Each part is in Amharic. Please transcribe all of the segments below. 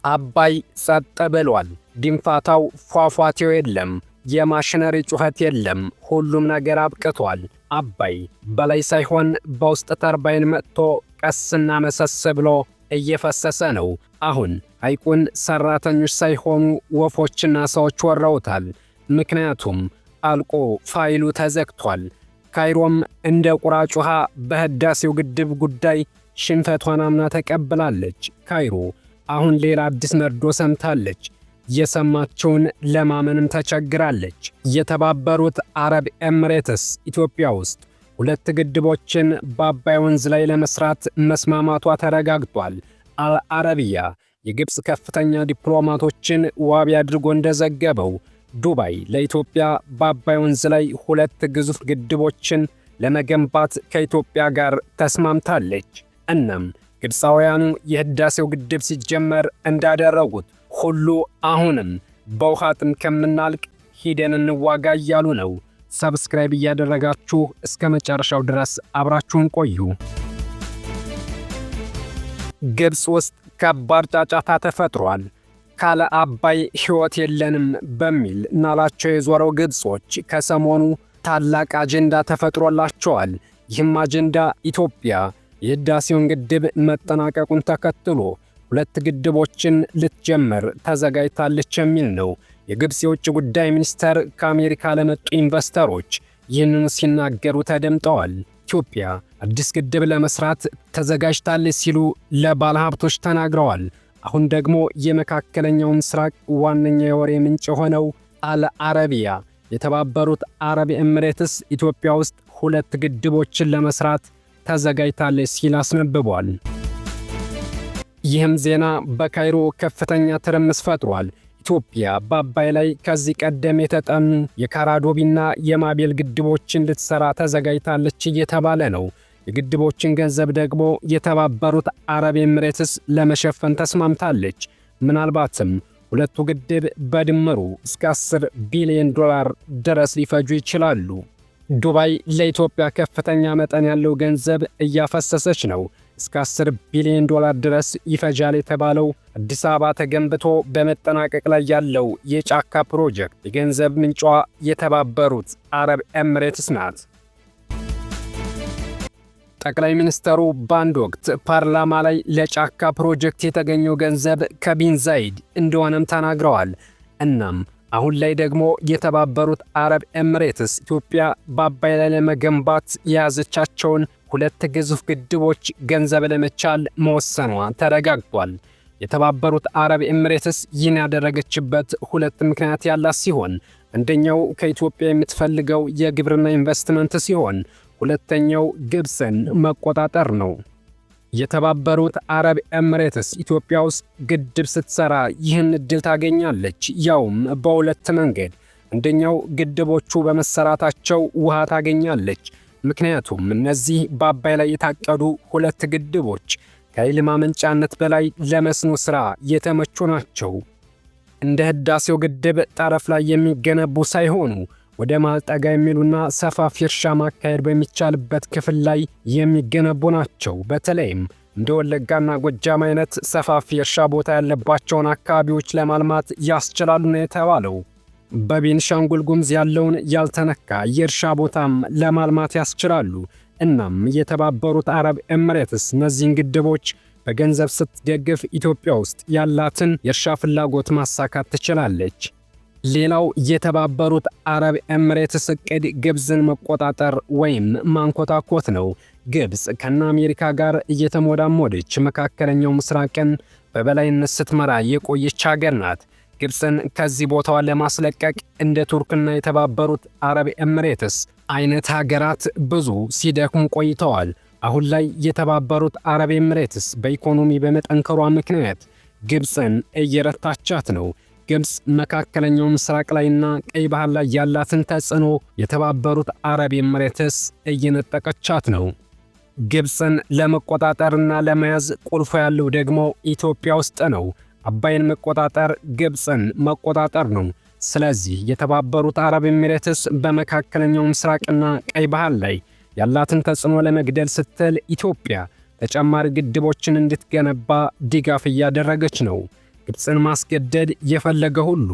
አባይ ጸጥ ብሏል። ድንፋታው ፏፏቴው የለም። የማሽነሪ ጩኸት የለም። ሁሉም ነገር አብቅቷል። አባይ በላይ ሳይሆን በውስጥ ተርባይን መጥቶ ቀስና መሰስ ብሎ እየፈሰሰ ነው። አሁን ሐይቁን ሰራተኞች ሳይሆኑ ወፎችና ሰዎች ወረውታል። ምክንያቱም አልቆ ፋይሉ ተዘግቷል። ካይሮም እንደ ቁራጭ ውሃ በህዳሴው ግድብ ጉዳይ ሽንፈቷን አምና ተቀብላለች። ካይሮ አሁን ሌላ አዲስ መርዶ ሰምታለች። የሰማቸውን ለማመንም ተቸግራለች። የተባበሩት አረብ ኤምሬትስ ኢትዮጵያ ውስጥ 2 ግድቦችን በአባይ ወንዝ ላይ ለመስራት መስማማቷ ተረጋግጧል። አልአረቢያ የግብፅ ከፍተኛ ዲፕሎማቶችን ዋቢ አድርጎ እንደዘገበው ዱባይ ለኢትዮጵያ በአባይ ወንዝ ላይ 2 ግዙፍ ግድቦችን ለመገንባት ከኢትዮጵያ ጋር ተስማምታለች። እናም ግብፃውያኑ የህዳሴው ግድብ ሲጀመር እንዳደረጉት ሁሉ አሁንም በውሃ ጥም ከምናልቅ ሂደን እንዋጋ እያሉ ነው። ሰብስክራይብ እያደረጋችሁ እስከ መጨረሻው ድረስ አብራችሁን ቆዩ። ግብፅ ውስጥ ከባድ ጫጫታ ተፈጥሯል። ካለ አባይ ሕይወት የለንም በሚል ናላቸው የዞረው ግብጾች ከሰሞኑ ታላቅ አጀንዳ ተፈጥሮላቸዋል። ይህም አጀንዳ ኢትዮጵያ የህዳሴውን ግድብ መጠናቀቁን ተከትሎ 2 ግድቦችን ልትጀምር ተዘጋጅታለች የሚል ነው። የግብፅ የውጭ ጉዳይ ሚኒስተር ከአሜሪካ ለመጡ ኢንቨስተሮች ይህንን ሲናገሩ ተደምጠዋል። ኢትዮጵያ አዲስ ግድብ ለመስራት ተዘጋጅታለች ሲሉ ለባለሀብቶች ተናግረዋል። አሁን ደግሞ የመካከለኛው ምስራቅ ዋነኛ የወሬ ምንጭ የሆነው አልአረቢያ የተባበሩት አረብ ኤምሬትስ ኢትዮጵያ ውስጥ 2 ግድቦችን ለመስራት ተዘጋጅታለች ሲል አስነብቧል። ይህም ዜና በካይሮ ከፍተኛ ትርምስ ፈጥሯል። ኢትዮጵያ በአባይ ላይ ከዚህ ቀደም የተጠኑ የካራዶቢና የማቤል ግድቦችን ልትሰራ ተዘጋጅታለች እየተባለ ነው። የግድቦችን ገንዘብ ደግሞ የተባበሩት አረብ ኤምሬትስ ለመሸፈን ተስማምታለች። ምናልባትም 2ቱ ግድብ በድምሩ እስከ $10 ቢሊዮን ድረስ ሊፈጁ ይችላሉ። ዱባይ ለኢትዮጵያ ከፍተኛ መጠን ያለው ገንዘብ እያፈሰሰች ነው። እስከ $10 ቢሊዮን ድረስ ይፈጃል የተባለው አዲስ አበባ ተገንብቶ በመጠናቀቅ ላይ ያለው የጫካ ፕሮጀክት የገንዘብ ምንጯ የተባበሩት አረብ ኤምሬትስ ናት። ጠቅላይ ሚኒስተሩ በአንድ ወቅት ፓርላማ ላይ ለጫካ ፕሮጀክት የተገኘው ገንዘብ ከቢን ዛይድ እንደሆነም ተናግረዋል። እናም አሁን ላይ ደግሞ የተባበሩት አረብ ኤምሬትስ ኢትዮጵያ በአባይ ላይ ለመገንባት የያዘቻቸውን 2 ግዙፍ ግድቦች ገንዘብ ለመቻል መወሰኗ ተረጋግጧል። የተባበሩት አረብ ኤምሬትስ ይህን ያደረገችበት 2 ምክንያት ያላት ሲሆን አንደኛው ከኢትዮጵያ የምትፈልገው የግብርና ኢንቨስትመንት ሲሆን ሁለተኛው ግብፅን መቆጣጠር ነው። የተባበሩት አረብ ኤምሬትስ ኢትዮጵያ ውስጥ ግድብ ስትሰራ ይህን እድል ታገኛለች፣ ያውም በ2 መንገድ። አንደኛው ግድቦቹ በመሰራታቸው ውሃ ታገኛለች። ምክንያቱም እነዚህ በአባይ ላይ የታቀዱ 2 ግድቦች ከኃይል ማመንጫነት በላይ ለመስኖ ሥራ የተመቹ ናቸው። እንደ ህዳሴው ግድብ ጠረፍ ላይ የሚገነቡ ሳይሆኑ ወደ ማልጠጋ የሚሉና ሰፋፊ እርሻ ማካሄድ በሚቻልበት ክፍል ላይ የሚገነቡ ናቸው። በተለይም እንደ ወለጋና ጎጃም አይነት ሰፋፊ እርሻ ቦታ ያለባቸውን አካባቢዎች ለማልማት ያስችላሉ ነው የተባለው። በቤንሻንጉል ጉሙዝ ያለውን ያልተነካ የእርሻ ቦታም ለማልማት ያስችላሉ። እናም የተባበሩት አረብ ኤምሬትስ እነዚህን ግድቦች በገንዘብ ስትደግፍ ኢትዮጵያ ውስጥ ያላትን የእርሻ ፍላጎት ማሳካት ትችላለች። ሌላው የተባበሩት አረብ ኤምሬትስ እቅድ ግብፅን መቆጣጠር ወይም ማንኮታኮት ነው። ግብፅ ከነ አሜሪካ ጋር እየተሞዳሞደች መካከለኛው ምስራቅን በበላይነት ስትመራ የቆየች ሀገር ናት። ግብፅን ከዚህ ቦታዋ ለማስለቀቅ እንደ ቱርክና የተባበሩት አረብ ኤምሬትስ አይነት ሀገራት ብዙ ሲደክሙ ቆይተዋል። አሁን ላይ የተባበሩት አረብ ኤምሬትስ በኢኮኖሚ በመጠንከሯ ምክንያት ግብፅን እየረታቻት ነው። ግብፅ መካከለኛው ምስራቅ ላይና ቀይ ባህር ላይ ያላትን ተጽዕኖ የተባበሩት አረብ ኤምሬትስ እየነጠቀቻት ነው። ግብፅን ለመቆጣጠርና ለመያዝ ቁልፉ ያለው ደግሞ ኢትዮጵያ ውስጥ ነው። አባይን መቆጣጠር ግብፅን መቆጣጠር ነው። ስለዚህ የተባበሩት አረብ ኤምሬትስ በመካከለኛው ምስራቅና ቀይ ባህር ላይ ያላትን ተጽዕኖ ለመግደል ስትል ኢትዮጵያ ተጨማሪ ግድቦችን እንድትገነባ ድጋፍ እያደረገች ነው። ግብፅን ማስገደድ የፈለገ ሁሉ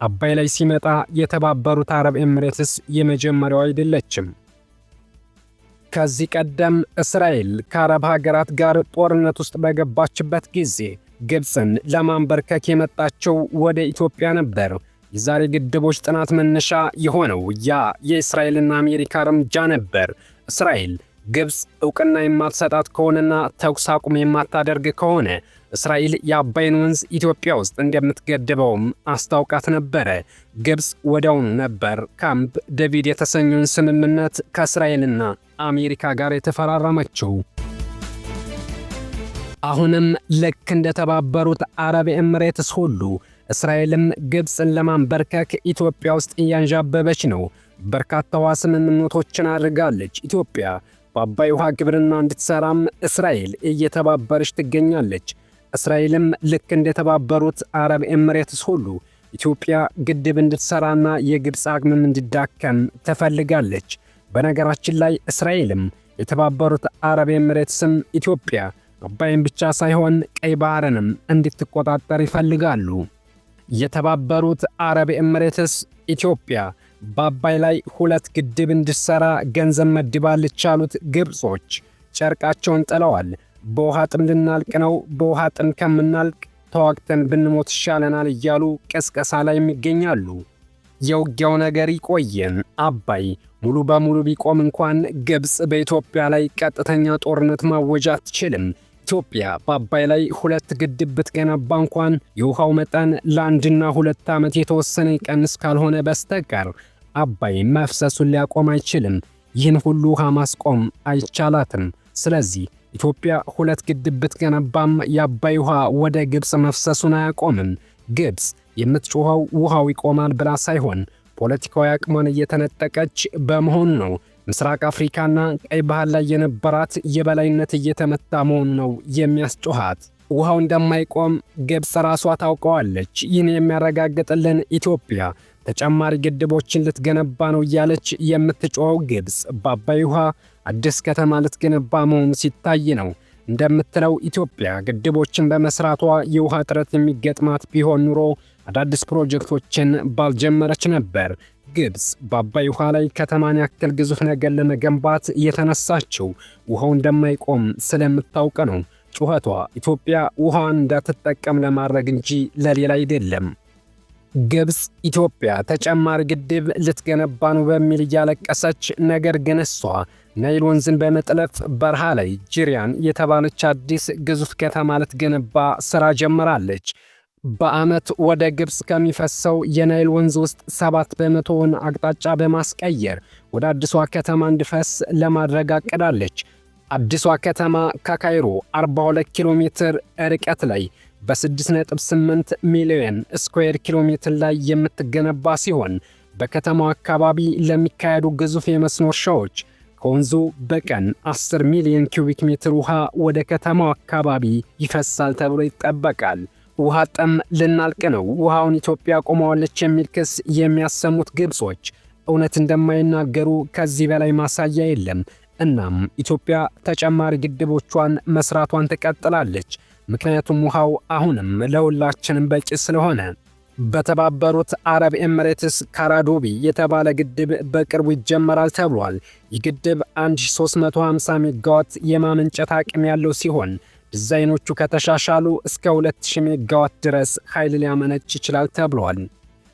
አባይ ላይ ሲመጣ የተባበሩት አረብ ኤምሬትስ የመጀመሪያው አይደለችም። ከዚህ ቀደም እስራኤል ከአረብ ሀገራት ጋር ጦርነት ውስጥ በገባችበት ጊዜ ግብፅን ለማንበርከክ የመጣቸው ወደ ኢትዮጵያ ነበር። የዛሬ ግድቦች ጥናት መነሻ የሆነው ያ የእስራኤልና አሜሪካ እርምጃ ነበር። እስራኤል ግብፅ ዕውቅና የማትሰጣት ከሆነና ተኩስ አቁም የማታደርግ ከሆነ እስራኤል የአባይን ወንዝ ኢትዮጵያ ውስጥ እንደምትገድበውም አስታውቃት ነበረ። ግብፅ ወዲያውኑ ነበር ካምፕ ዴቪድ የተሰኘውን ስምምነት ከእስራኤልና አሜሪካ ጋር የተፈራረመችው። አሁንም ልክ እንደተባበሩት አረብ ኤምሬትስ ሁሉ እስራኤልም ግብፅን ለማንበርከክ ኢትዮጵያ ውስጥ እያንዣበበች ነው። በርካታ ውሃ ስምምነቶችን አድርጋለች። ኢትዮጵያ በአባይ ውሃ ግብርና እንድትሰራም እስራኤል እየተባበረች ትገኛለች። እስራኤልም ልክ እንደተባበሩት አረብ ኤምሬትስ ሁሉ ኢትዮጵያ ግድብ እንድትሰራና የግብፅ አቅምም እንዲዳከም ትፈልጋለች። በነገራችን ላይ እስራኤልም የተባበሩት አረብ ኤምሬትስም ኢትዮጵያ አባይን ብቻ ሳይሆን ቀይ ባህርንም እንድትቆጣጠር ይፈልጋሉ። የተባበሩት አረብ ኤምሬትስ ኢትዮጵያ በአባይ ላይ 2 ግድብ እንድትሰራ ገንዘብ መድባለች ያሉት ግብጾች ጨርቃቸውን ጥለዋል። በውሃ ጥም ልናልቅ ነው፣ በውሃ ጥም ከምናልቅ ተዋግተን ብንሞት ይሻለናል እያሉ ቅስቀሳ ላይ ይገኛሉ። የውጊያው ነገር ይቆየን። አባይ ሙሉ በሙሉ ቢቆም እንኳን ግብፅ በኢትዮጵያ ላይ ቀጥተኛ ጦርነት ማወጅ አትችልም። ኢትዮጵያ በአባይ ላይ 2 ግድብ ብትገነባ እንኳን የውሃው መጠን ለ1 እና 2 ዓመት የተወሰነ ይቀንስ ካልሆነ በስተቀር አባይ መፍሰሱን ሊያቆም አይችልም። ይህን ሁሉ ውሃ ማስቆም አይቻላትም። ስለዚህ ኢትዮጵያ 2 ግድብ ብትገነባም የአባይ ውሃ ወደ ግብፅ መፍሰሱን አያቆምም። ግብፅ የምትጮኸው ውሃው ይቆማል ብላ ሳይሆን ፖለቲካዊ አቅሟን እየተነጠቀች በመሆኑ ነው። ምስራቅ አፍሪካና ቀይ ባህር ላይ የነበራት የበላይነት እየተመታ መሆኑ ነው የሚያስጮሃት። ውሃው እንደማይቆም ግብፅ ራሷ ታውቀዋለች። ይህን የሚያረጋግጥልን ኢትዮጵያ ተጨማሪ ግድቦችን ልትገነባ ነው እያለች የምትጮኸው ግብፅ በአባይ ውሃ አዲስ ከተማ ልትገነባ መሆኑ ሲታይ ነው። እንደምትለው ኢትዮጵያ ግድቦችን በመስራቷ የውሃ እጥረት የሚገጥማት ቢሆን ኑሮ አዳዲስ ፕሮጀክቶችን ባልጀመረች ነበር። ግብፅ በአባይ ውሃ ላይ ከተማን ያክል ግዙፍ ነገር ለመገንባት የተነሳችው ውሃው እንደማይቆም ስለምታውቅ ነው። ጩኸቷ ኢትዮጵያ ውሃን እንዳትጠቀም ለማድረግ እንጂ ለሌላ አይደለም። ግብፅ ኢትዮጵያ ተጨማሪ ግድብ ልትገነባ ነው በሚል እያለቀሰች፣ ነገር ግን እሷ ናይል ወንዝን በመጥለፍ በረሃ ላይ ጅሪያን የተባለች አዲስ ግዙፍ ከተማ ልትገነባ ሥራ ጀምራለች። በዓመት ወደ ግብፅ ከሚፈሰው የናይል ወንዝ ውስጥ 7 በመቶውን አቅጣጫ በማስቀየር ወደ አዲሷ ከተማ እንዲፈስ ለማድረግ አቅዳለች። አዲሷ ከተማ ከካይሮ 42 ኪሎ ሜትር ርቀት ላይ በ6.8 ሚሊዮን ስኩዌር ኪሎ ሜትር ላይ የምትገነባ ሲሆን በከተማው አካባቢ ለሚካሄዱ ግዙፍ የመስኖ እርሻዎች ከወንዙ በቀን 10 ሚሊዮን ኪዩቢክ ሜትር ውሃ ወደ ከተማው አካባቢ ይፈሳል ተብሎ ይጠበቃል። ውሃ ጠም ልናልቅ ነው፣ ውሃውን ኢትዮጵያ ቆመዋለች የሚል ክስ የሚያሰሙት ግብጾች እውነት እንደማይናገሩ ከዚህ በላይ ማሳያ የለም። እናም ኢትዮጵያ ተጨማሪ ግድቦቿን መስራቷን ትቀጥላለች። ምክንያቱም ውሃው አሁንም ለሁላችንም በቂ ስለሆነ። በተባበሩት አረብ ኤምሬትስ ካራዶቢ የተባለ ግድብ በቅርቡ ይጀመራል ተብሏል። ይህ ግድብ 1350 ሜጋዋት የማመንጨት አቅም ያለው ሲሆን ዲዛይኖቹ ከተሻሻሉ እስከ 2000 ሜጋዋት ድረስ ኃይል ሊያመነጭ ይችላል ተብሏል።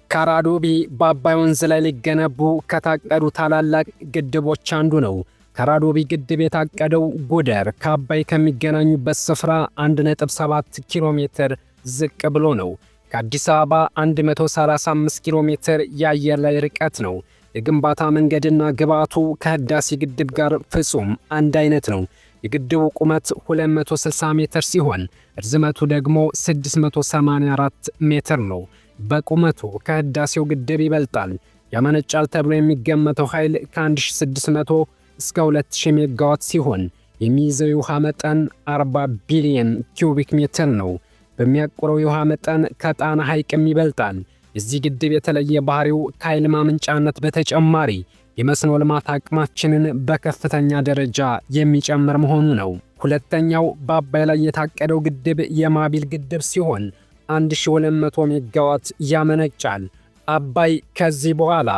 ካራዶቢ በአባይ ወንዝ ላይ ሊገነቡ ከታቀዱ ታላላቅ ግድቦች አንዱ ነው። ካራዶቢ ግድብ የታቀደው ጉደር ከአባይ ከሚገናኙበት ስፍራ 1.7 ኪሎ ሜትር ዝቅ ብሎ ነው። ከአዲስ አበባ 135 ኪሎ ሜትር የአየር ላይ ርቀት ነው። የግንባታ መንገድና ግብዓቱ ከህዳሴ ግድብ ጋር ፍጹም አንድ አይነት ነው። የግድቡ ቁመት 260 ሜትር ሲሆን ርዝመቱ ደግሞ 684 ሜትር ነው። በቁመቱ ከህዳሴው ግድብ ይበልጣል። ያመነጫል ተብሎ የሚገመተው ኃይል ከ1600 እስከ 2000 ሜጋዋት ሲሆን የሚይዘው የውሃ መጠን 40 ቢሊዮን ኪዩቢክ ሜትር ነው። በሚያቆረው የውሃ መጠን ከጣና ሐይቅም ይበልጣል። የዚህ ግድብ የተለየ ባህሪው ከኃይል ማመንጫነት በተጨማሪ የመስኖ ልማት አቅማችንን በከፍተኛ ደረጃ የሚጨምር መሆኑ ነው። ሁለተኛው በአባይ ላይ የታቀደው ግድብ የማቢል ግድብ ሲሆን 1200 ሜጋዋት ያመነጫል። አባይ ከዚህ በኋላ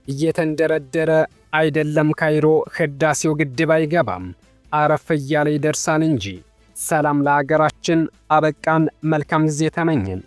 እየተንደረደረ አይደለም ካይሮ ህዳሴው ግድብ አይገባም፣ አረፍ እያለ ይደርሳል እንጂ። ሰላም ለሀገራችን። አበቃን። መልካም ጊዜ ተመኘን።